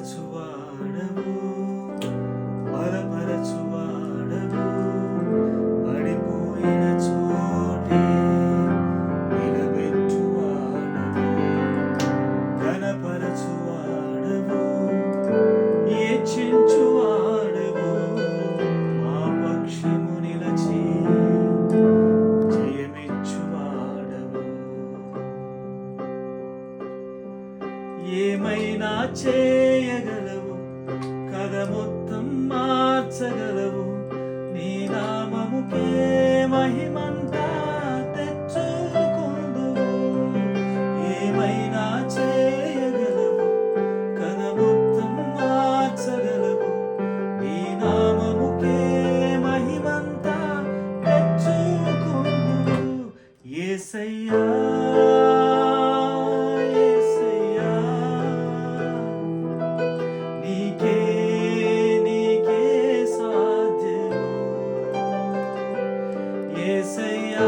బలపరచువాడవు, బలపరచువాడవు, పడిపోయిన చోటే నిలబెట్టువాడవు, ఘనపరచువాడవు, హెచ్చించువాడవు, మా పక్షము నిలచి జయమిచ్చువాడవు. ఏమైనా చేయగలవు, కథ మొత్తం మార్చగలవు, నీ నామముకే మహిమంతా తెచ్చుకుందువు. ఏమైనా చేయగలవు, కథ మొత్తం మార్చగలవు, నీ నామముకే మహిమంతా తెచ్చుకుందువు. యేసయ్యా నీకే సాధ్యము. యేసయ్యా